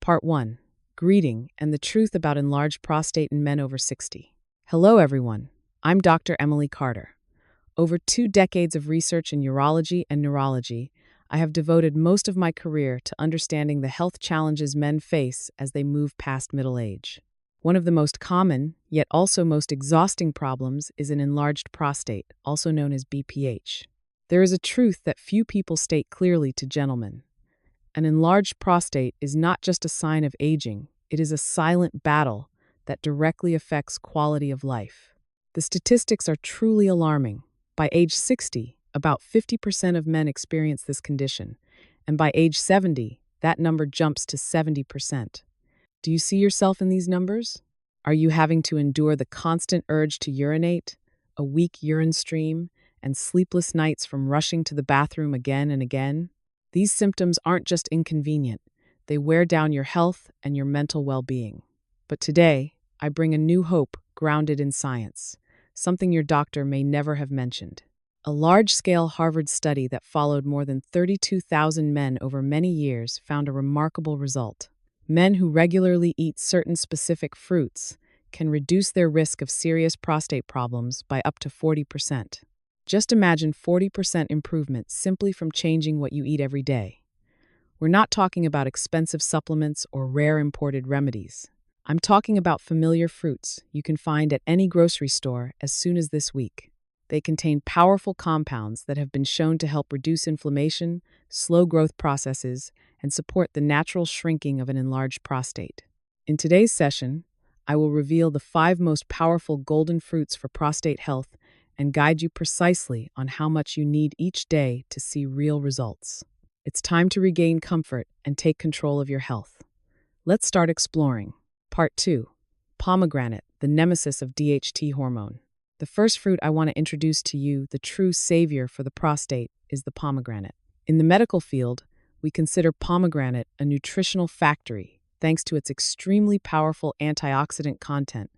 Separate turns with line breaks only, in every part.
Part 1. Greeting and the Truth About Enlarged Prostate in Men Over 60. Hello, everyone. I'm Dr. Emily Carter. Over 2 decades of research in urology and neurology, I have devoted most of my career to understanding the health challenges men face as they move past middle age. One of the most common, yet also most exhausting problems is an enlarged prostate, also known as BPH. There is a truth that few people state clearly to gentlemen. An enlarged prostate is not just a sign of aging, it is a silent battle that directly affects quality of life. The statistics are truly alarming. By age 60, about 50% of men experience this condition, and by age 70, that number jumps to 70%. Do you see yourself in these numbers? Are you having to endure the constant urge to urinate, a weak urine stream, and sleepless nights from rushing to the bathroom again and again? These symptoms aren't just inconvenient, they wear down your health and your mental well-being. But today, I bring a new hope grounded in science, something your doctor may never have mentioned. A large-scale Harvard study that followed more than 32,000 men over many years found a remarkable result. Men who regularly eat certain specific fruits can reduce their risk of serious prostate problems by up to 40%. Just imagine 40% improvement simply from changing what you eat every day. We're not talking about expensive supplements or rare imported remedies. I'm talking about familiar fruits you can find at any grocery store as soon as this week. They contain powerful compounds that have been shown to help reduce inflammation, slow growth processes, and support the natural shrinking of an enlarged prostate. In today's session, I will reveal the 5 most powerful golden fruits for prostate health and guide you precisely on how much you need each day to see real results. It's time to regain comfort and take control of your health. Let's start exploring. Part 2. Pomegranate, the nemesis of DHT hormone. The first fruit I want to introduce to you, the true savior for the prostate, is the pomegranate. In the medical field, we consider pomegranate a nutritional factory thanks to its extremely powerful antioxidant content,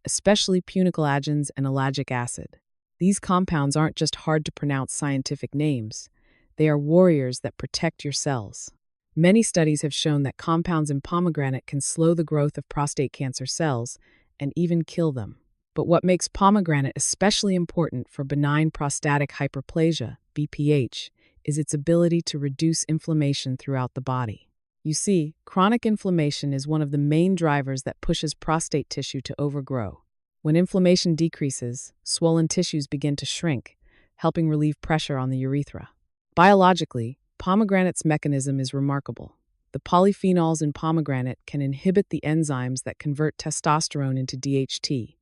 especially punicalagins and ellagic acid. These compounds aren't just hard-to-pronounce scientific names. They are warriors that protect your cells. Many studies have shown that compounds in pomegranate can slow the growth of prostate cancer cells and even kill them. But what makes pomegranate especially important for benign prostatic hyperplasia, BPH, is its ability to reduce inflammation throughout the body. You see, chronic inflammation is one of the main drivers that pushes prostate tissue to overgrow. When inflammation decreases, swollen tissues begin to shrink, helping relieve pressure on the urethra. Biologically, pomegranate's mechanism is remarkable. The polyphenols in pomegranate can inhibit the enzymes that convert testosterone into DHT,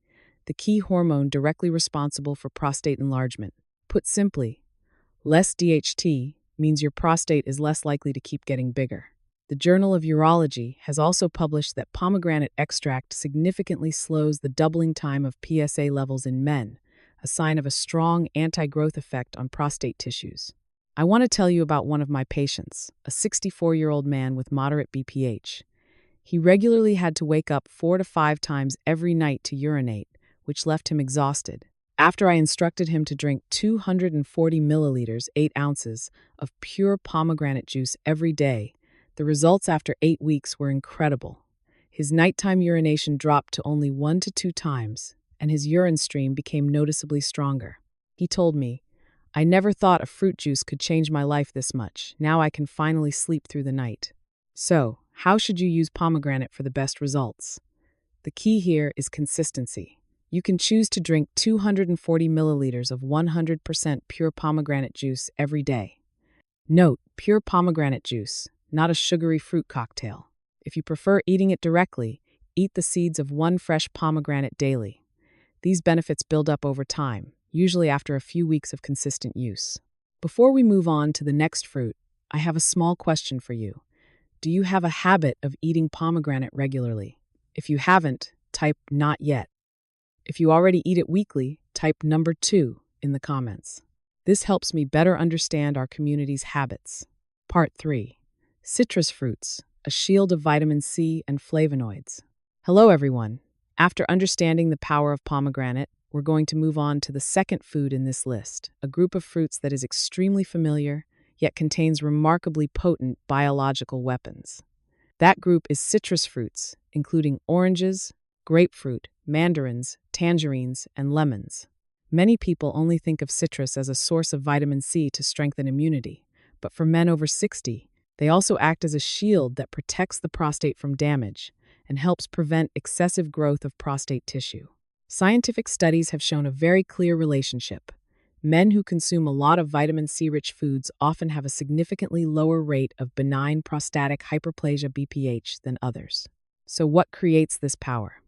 the key hormone directly responsible for prostate enlargement. Put simply, less DHT means your prostate is less likely to keep getting bigger. The Journal of Urology has also published that pomegranate extract significantly slows the doubling time of PSA levels in men, a sign of a strong anti-growth effect on prostate tissues. I want to tell you about one of my patients, a 64-year-old man with moderate BPH. He regularly had to wake up 4 to 5 times every night to urinate, which left him exhausted. After I instructed him to drink 240 milliliters, 8 ounces, of pure pomegranate juice every day, the results after 8 weeks were incredible. His nighttime urination dropped to only 1 to 2 times, and his urine stream became noticeably stronger. He told me, "I never thought a fruit juice could change my life this much. Now I can finally sleep through the night." So, how should you use pomegranate for the best results? The key here is consistency. You can choose to drink 240 milliliters of 100% pure pomegranate juice every day. Note, pure pomegranate juice, not a sugary fruit cocktail. If you prefer eating it directly, eat the seeds of 1 fresh pomegranate daily. These benefits build up over time, usually after a few weeks of consistent use. Before we move on to the next fruit, I have a small question for you. Do you have a habit of eating pomegranate regularly? If you haven't, type "not yet." If you already eat it weekly, type number 2 in the comments. This helps me better understand our community's habits. Part 3. Citrus fruits, a shield of vitamin C and flavonoids. Hello, everyone. After understanding the power of pomegranate, we're going to move on to the second food in this list, a group of fruits that is extremely familiar, yet contains remarkably potent biological weapons. That group is citrus fruits, including oranges, grapefruit, mandarins, tangerines, and lemons. Many people only think of citrus as a source of vitamin C to strengthen immunity, but for men over 60, they also act as a shield that protects the prostate from damage and helps prevent excessive growth of prostate tissue. Scientific studies have shown a very clear relationship. Men who consume a lot of vitamin C-rich foods often have a significantly lower rate of benign prostatic hyperplasia BPH than others. So what creates this power?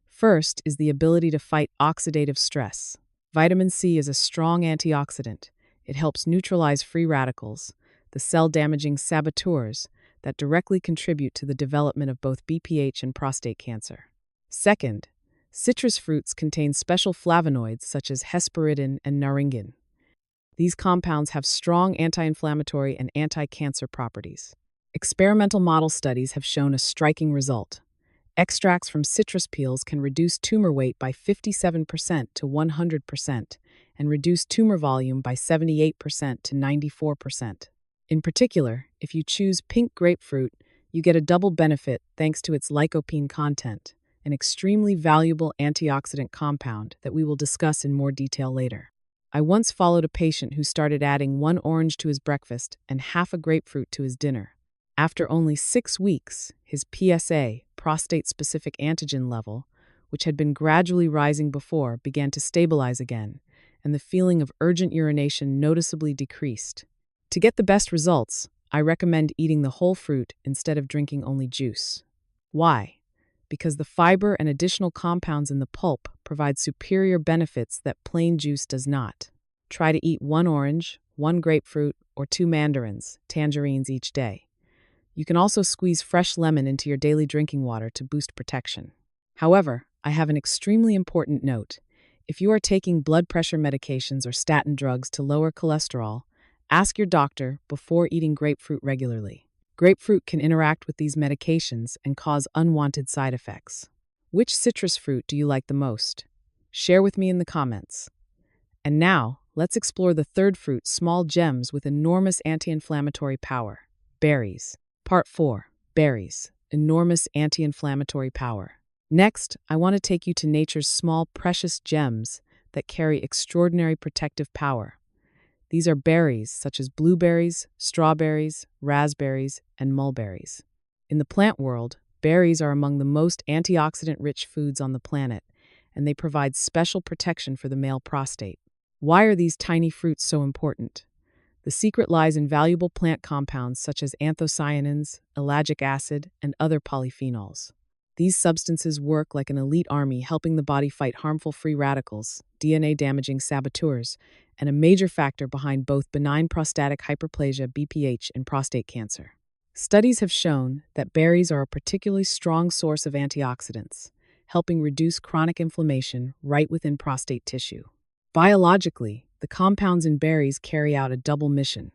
First is the ability to fight oxidative stress. Vitamin C is a strong antioxidant. It helps neutralize free radicals, the cell-damaging saboteurs that directly contribute to the development of both BPH and prostate cancer. Second, citrus fruits contain special flavonoids such as hesperidin and naringin. These compounds have strong anti-inflammatory and anti-cancer properties. Experimental model studies have shown a striking result. Extracts from citrus peels can reduce tumor weight by 57% to 100% and reduce tumor volume by 78% to 94%. In particular, if you choose pink grapefruit, you get a double benefit thanks to its lycopene content, an extremely valuable antioxidant compound that we will discuss in more detail later. I once followed a patient who started adding 1 orange to his breakfast and half a grapefruit to his dinner. After only 6 weeks, his PSA, prostate-specific antigen level, which had been gradually rising before, began to stabilize again, and the feeling of urgent urination noticeably decreased. To get the best results, I recommend eating the whole fruit instead of drinking only juice. Why? Because the fiber and additional compounds in the pulp provide superior benefits that plain juice does not. Try to eat 1 orange, 1 grapefruit, or 2 mandarins, tangerines each day. You can also squeeze fresh lemon into your daily drinking water to boost protection. However, I have an extremely important note. If you are taking blood pressure medications or statin drugs to lower cholesterol, ask your doctor before eating grapefruit regularly. Grapefruit can interact with these medications and cause unwanted side effects. Which citrus fruit do you like the most? Share with me in the comments. And now, let's explore the third fruit, small gems with enormous anti-inflammatory power, berries. Part 4. Berries. Enormous anti-inflammatory power. Next, I want to take you to nature's small, precious gems that carry extraordinary protective power. These are berries such as blueberries, strawberries, raspberries, and mulberries. In the plant world, berries are among the most antioxidant-rich foods on the planet, and they provide special protection for the male prostate. Why are these tiny fruits so important? The secret lies in valuable plant compounds such as anthocyanins, ellagic acid, and other polyphenols. These substances work like an elite army, helping the body fight harmful free radicals, DNA-damaging saboteurs, and a major factor behind both benign prostatic hyperplasia (BPH) and prostate cancer. Studies have shown that berries are a particularly strong source of antioxidants, helping reduce chronic inflammation right within prostate tissue. Biologically, the compounds in berries carry out a double mission.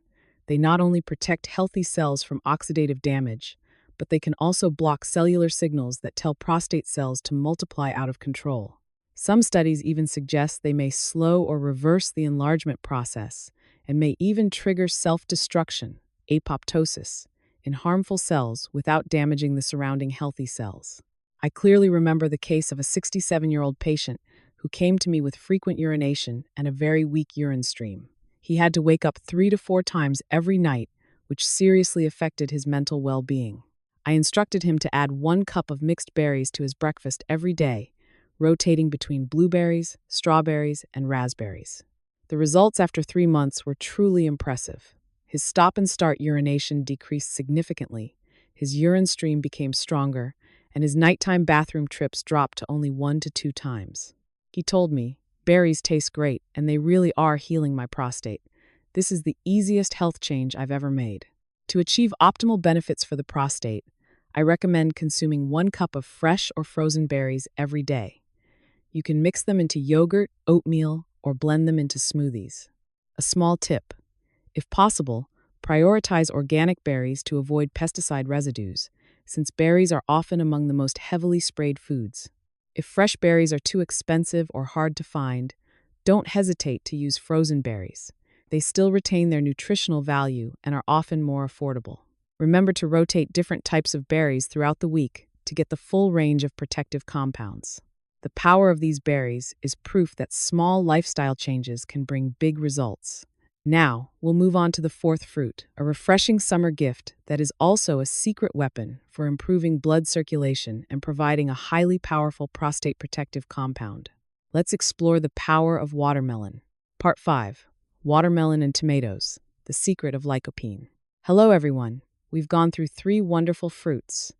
They not only protect healthy cells from oxidative damage, but they can also block cellular signals that tell prostate cells to multiply out of control. Some studies even suggest they may slow or reverse the enlargement process and may even trigger self-destruction, apoptosis, in harmful cells without damaging the surrounding healthy cells. I clearly remember the case of a 67-year-old patient who came to me with frequent urination and a very weak urine stream. He had to wake up 3 to 4 times every night, which seriously affected his mental well-being. I instructed him to add 1 cup of mixed berries to his breakfast every day, rotating between blueberries, strawberries, and raspberries. The results after 3 months were truly impressive. His stop-and-start urination decreased significantly, his urine stream became stronger, and his nighttime bathroom trips dropped to only 1 to 2 times. He told me, "Berries taste great, and they really are healing my prostate. This is the easiest health change I've ever made." To achieve optimal benefits for the prostate, I recommend consuming 1 cup of fresh or frozen berries every day. You can mix them into yogurt, oatmeal, or blend them into smoothies. A small tip: if possible, prioritize organic berries to avoid pesticide residues, since berries are often among the most heavily sprayed foods. If fresh berries are too expensive or hard to find, don't hesitate to use frozen berries. They still retain their nutritional value and are often more affordable. Remember to rotate different types of berries throughout the week to get the full range of protective compounds. The power of these berries is proof that small lifestyle changes can bring big results. Now, we'll move on to the fourth fruit, a refreshing summer gift that is also a secret weapon for improving blood circulation and providing a highly powerful prostate protective compound. Let's explore the power of watermelon. Part 5. Watermelon and tomatoes, the secret of lycopene. Hello everyone. We've gone through 3 wonderful fruits,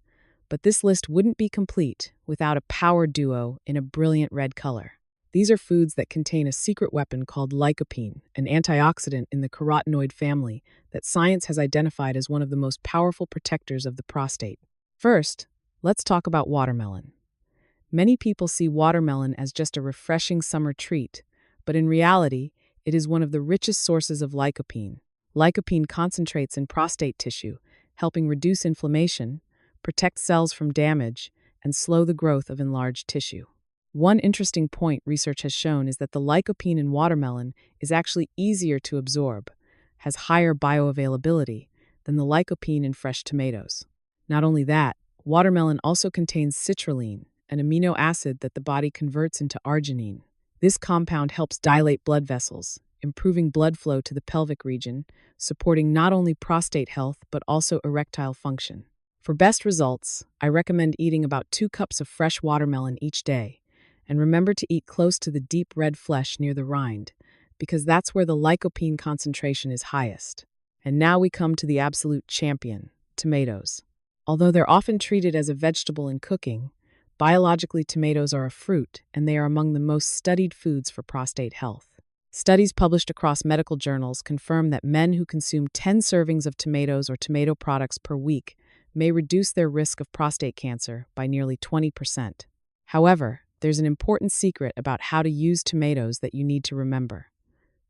but this list wouldn't be complete without a power duo in a brilliant red color. These are foods that contain a secret weapon called lycopene, an antioxidant in the carotenoid family that science has identified as one of the most powerful protectors of the prostate. First, let's talk about watermelon. Many people see watermelon as just a refreshing summer treat, but in reality, it is one of the richest sources of lycopene. Lycopene concentrates in prostate tissue, helping reduce inflammation, protect cells from damage, and slow the growth of enlarged tissue. One interesting point research has shown is that the lycopene in watermelon is actually easier to absorb, has higher bioavailability than the lycopene in fresh tomatoes. Not only that, watermelon also contains citrulline, an amino acid that the body converts into arginine. This compound helps dilate blood vessels, improving blood flow to the pelvic region, supporting not only prostate health but also erectile function. For best results, I recommend eating about 2 cups of fresh watermelon each day, and remember to eat close to the deep red flesh near the rind, because that's where the lycopene concentration is highest. And now we come to the absolute champion, tomatoes. Although they're often treated as a vegetable in cooking, biologically tomatoes are a fruit, and they are among the most studied foods for prostate health. Studies published across medical journals confirm that men who consume 10 servings of tomatoes or tomato products per week may reduce their risk of prostate cancer by nearly 20%. However, there's an important secret about how to use tomatoes that you need to remember.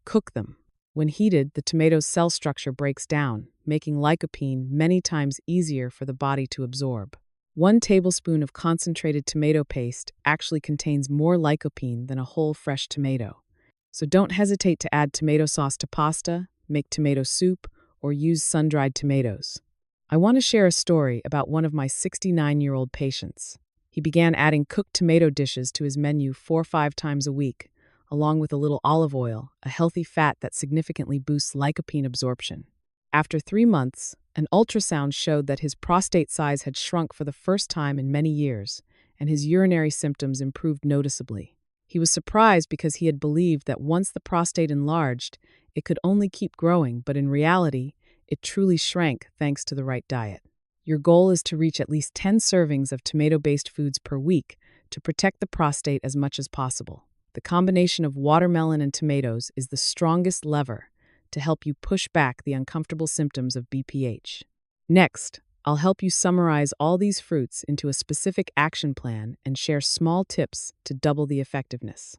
Cook them. When heated, the tomato's cell structure breaks down, making lycopene many times easier for the body to absorb. 1 tablespoon of concentrated tomato paste actually contains more lycopene than a whole fresh tomato. So don't hesitate to add tomato sauce to pasta, make tomato soup, or use sun-dried tomatoes. I want to share a story about one of my 69-year-old patients. He began adding cooked tomato dishes to his menu 4 or 5 times a week, along with a little olive oil, a healthy fat that significantly boosts lycopene absorption. After 3 months, an ultrasound showed that his prostate size had shrunk for the first time in many years, and his urinary symptoms improved noticeably. He was surprised because he had believed that once the prostate enlarged, it could only keep growing, but in reality, it truly shrank thanks to the right diet. Your goal is to reach at least 10 servings of tomato-based foods per week to protect the prostate as much as possible. The combination of watermelon and tomatoes is the strongest lever to help you push back the uncomfortable symptoms of BPH. Next, I'll help you summarize all these fruits into a specific action plan and share small tips to double the effectiveness.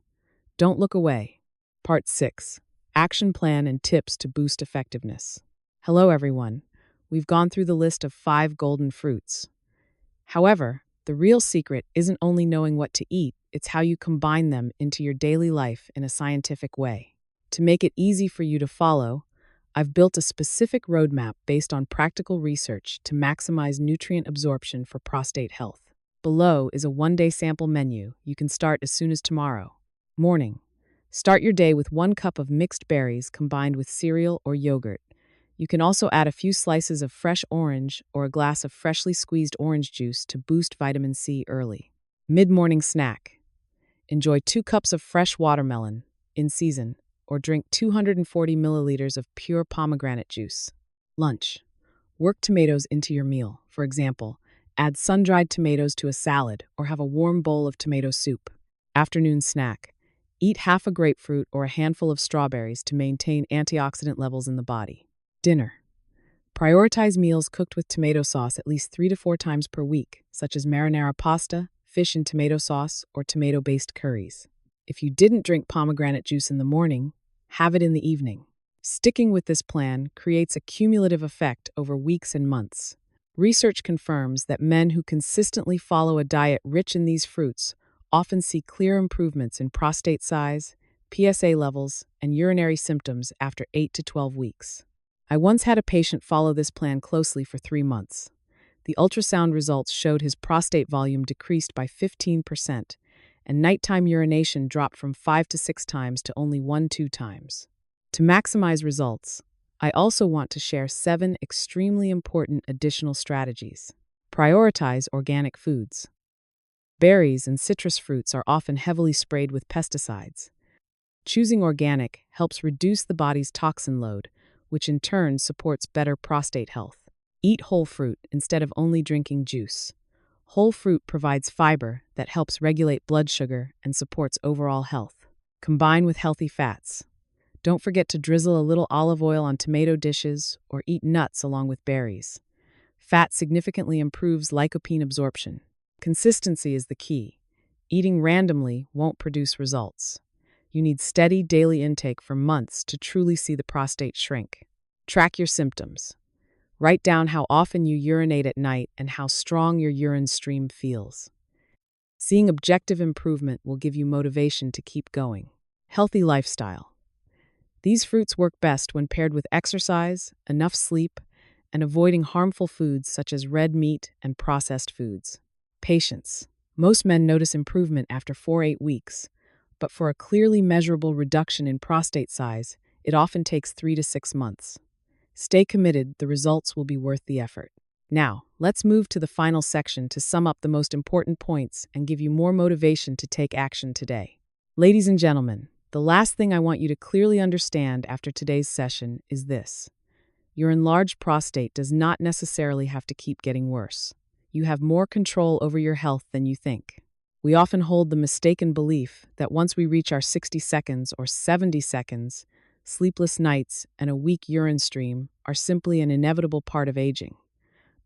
Don't look away. Part 6. Action Plan and Tips to Boost Effectiveness. Hello everyone. We've gone through the list of 5 golden fruits. However, the real secret isn't only knowing what to eat, it's how you combine them into your daily life in a scientific way. To make it easy for you to follow, I've built a specific roadmap based on practical research to maximize nutrient absorption for prostate health. Below is a 1-day sample menu you can start as soon as tomorrow. Morning. Start your day with 1 cup of mixed berries combined with cereal or yogurt. You can also add a few slices of fresh orange or a glass of freshly squeezed orange juice to boost vitamin C early. Mid-morning snack. Enjoy 2 cups of fresh watermelon, in season, or drink 240 milliliters of pure pomegranate juice. Lunch. Work tomatoes into your meal. For example, add sun-dried tomatoes to a salad or have a warm bowl of tomato soup. Afternoon snack. Eat half a grapefruit or a handful of strawberries to maintain antioxidant levels in the body. Dinner. Prioritize meals cooked with tomato sauce at least 3 to 4 times per week, such as marinara pasta, fish in tomato sauce, or tomato-based curries. If you didn't drink pomegranate juice in the morning, have it in the evening. Sticking with this plan creates a cumulative effect over weeks and months. Research confirms that men who consistently follow a diet rich in these fruits often see clear improvements in prostate size, PSA levels, and urinary symptoms after 8 to 12 weeks. I once had a patient follow this plan closely for 3 months. The ultrasound results showed his prostate volume decreased by 15%, and nighttime urination dropped from 5 to 6 times to only 1-2 times. To maximize results, I also want to share 7 extremely important additional strategies. Prioritize organic foods. Berries and citrus fruits are often heavily sprayed with pesticides. Choosing organic helps reduce the body's toxin load, which in turn supports better prostate health. Eat whole fruit instead of only drinking juice. Whole fruit provides fiber that helps regulate blood sugar and supports overall health. Combine with healthy fats. Don't forget to drizzle a little olive oil on tomato dishes or eat nuts along with berries. Fat significantly improves lycopene absorption. Consistency is the key. Eating randomly won't produce results. You need steady daily intake for months to truly see the prostate shrink. Track your symptoms. Write down how often you urinate at night and how strong your urine stream feels. Seeing objective improvement will give you motivation to keep going. Healthy lifestyle. These fruits work best when paired with exercise, enough sleep, and avoiding harmful foods such as red meat and processed foods. Patience. Most men notice improvement after 4-8 weeks, but for a clearly measurable reduction in prostate size, it often takes 3 to 6 months. Stay committed, the results will be worth the effort. Now, let's move to the final section to sum up the most important points and give you more motivation to take action today. Ladies and gentlemen, the last thing I want you to clearly understand after today's session is this. Your enlarged prostate does not necessarily have to keep getting worse. You have more control over your health than you think. We often hold the mistaken belief that once we reach our 60 seconds or 70 seconds, sleepless nights and a weak urine stream are simply an inevitable part of aging.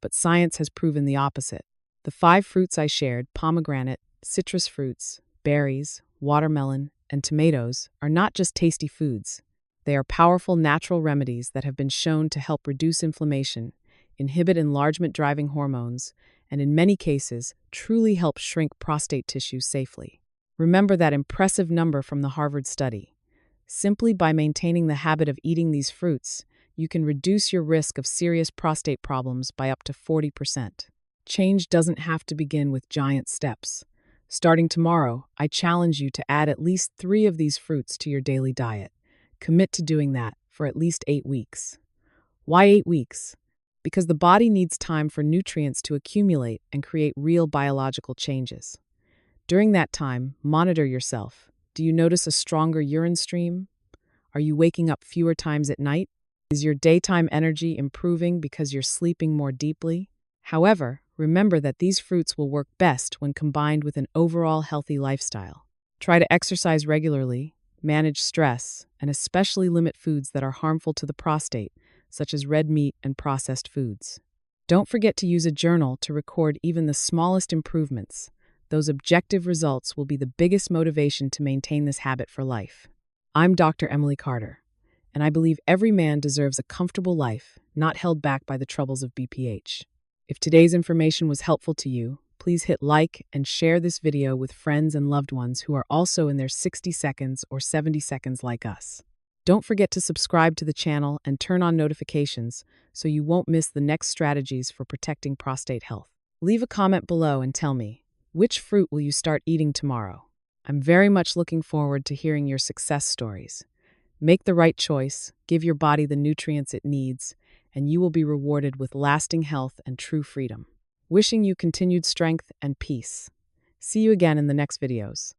But science has proven the opposite. The 5 fruits I shared, pomegranate, citrus fruits, berries, watermelon, and tomatoes, are not just tasty foods. They are powerful natural remedies that have been shown to help reduce inflammation, inhibit enlargement-driving hormones, and in many cases, truly help shrink prostate tissue safely. Remember that impressive number from the Harvard study. Simply by maintaining the habit of eating these fruits, you can reduce your risk of serious prostate problems by up to 40%. Change doesn't have to begin with giant steps. Starting tomorrow, I challenge you to add at least 3 of these fruits to your daily diet. Commit to doing that for at least 8 weeks. Why 8 weeks? Because the body needs time for nutrients to accumulate and create real biological changes. During that time, monitor yourself. Do you notice a stronger urine stream? Are you waking up fewer times at night? Is your daytime energy improving because you're sleeping more deeply? However, remember that these fruits will work best when combined with an overall healthy lifestyle. Try to exercise regularly, manage stress, and especially limit foods that are harmful to the prostate, such as red meat and processed foods. Don't forget to use a journal to record even the smallest improvements. Those objective results will be the biggest motivation to maintain this habit for life. I'm Dr. Emily Carter, and I believe every man deserves a comfortable life, not held back by the troubles of BPH. If today's information was helpful to you, please hit like and share this video with friends and loved ones who are also in their 60 seconds or 70 seconds like us. Don't forget to subscribe to the channel and turn on notifications so you won't miss the next strategies for protecting prostate health. Leave a comment below and tell me, which fruit will you start eating tomorrow? I'm very much looking forward to hearing your success stories. Make the right choice, give your body the nutrients it needs, and you will be rewarded with lasting health and true freedom. Wishing you continued strength and peace. See you again in the next videos.